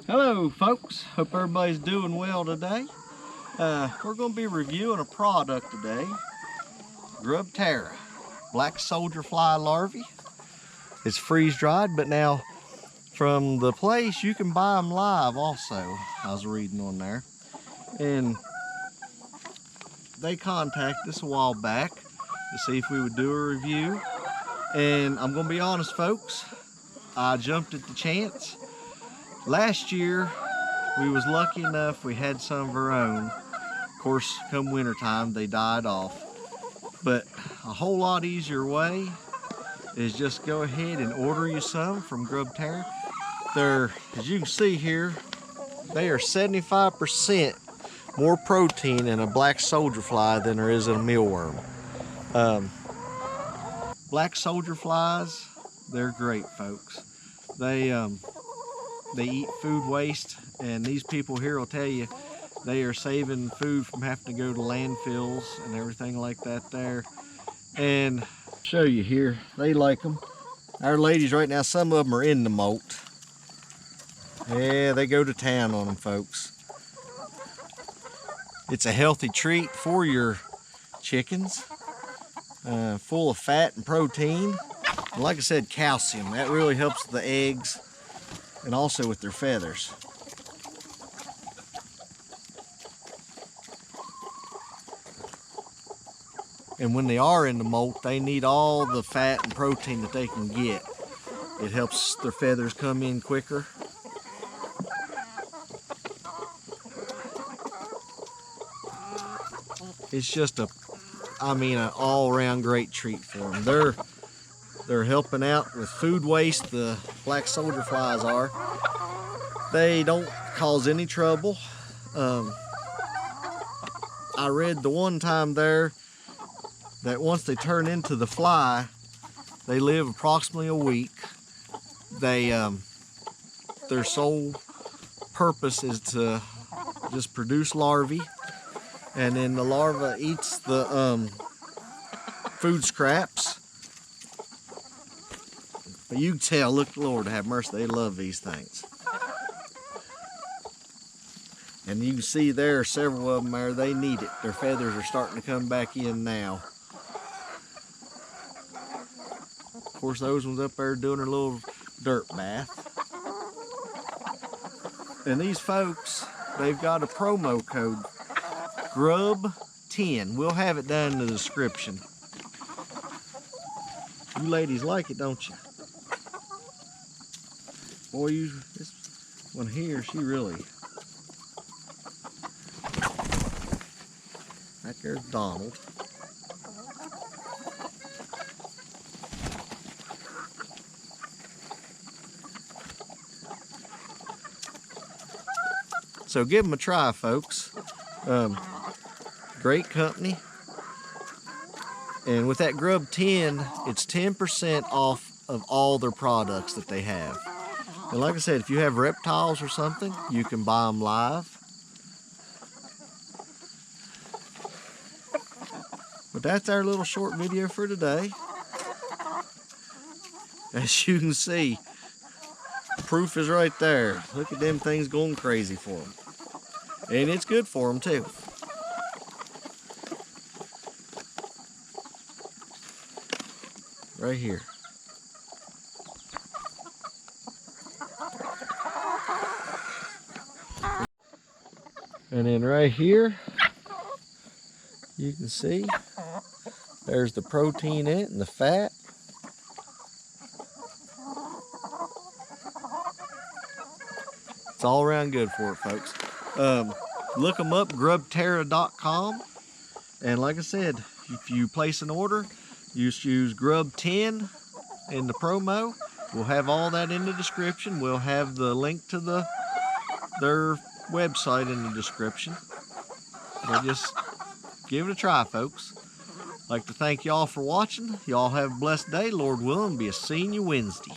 Hello folks, hope everybody's doing well today. We're going to be reviewing a product today, Grub Terra, black soldier fly larvae. It's freeze dried, but now from the place you can buy them live also, I was reading on there. And they contacted us a while back to see if we would do a review. And I'm going to be honest folks, I jumped at the chance. Last year, we was lucky enough we had some of our own. Of course, come wintertime, they died off. But a whole lot easier way is just go ahead and order you some from Grub Terra. They're, as you can see here, they are 75% more protein in a black soldier fly than there is in a mealworm. Black soldier flies, they're great folks. They eat food waste, and these people here will tell you they are saving food from having to go to landfills and everything like that there. And show you here, they like them. Our ladies right now, some of them are in the molt. Yeah, they go to town on them, folks. It's a healthy treat for your chickens, full of fat and protein. And like I said, calcium, that really helps the eggs and also with their feathers. And when they are in the molt, they need all the fat and protein that they can get. It helps their feathers come in quicker. It's just an all-around great treat for them. They're helping out with food waste, the black soldier flies are. They don't cause any trouble. I read the one time there that once they turn into the fly, they live approximately a week. Their sole purpose is to just produce larvae, and then the larva eats the food scraps. But you can tell, look, Lord have mercy, they love these things. And you can see there are several of them there, they need it. Their feathers are starting to come back in now. Of course, those ones up there doing their little dirt bath. And these folks, they've got a promo code, GRUB10. We'll have it down in the description. You ladies like it, don't you? Boy, this one here, she really. Right there's Donald. So give them a try, folks. Great company. And with that Grub 10, it's 10% off of all their products that they have. And like I said, if you have reptiles or something, you can buy them live. But that's our little short video for today. As you can see, proof is right there. Look at them things going crazy for them. And it's good for them too. Right here. And then right here, you can see there's the protein in it and the fat. It's all around good for it, folks. Look them up, grubterra.com. And like I said, if you place an order, you just use Grub10 in the promo. We'll have all that in the description. We'll have the link to their website in the description. So just give it a try, folks. I'd like to thank y'all for watching. Y'all have a blessed day. Lord willing, be seeing you Wednesday.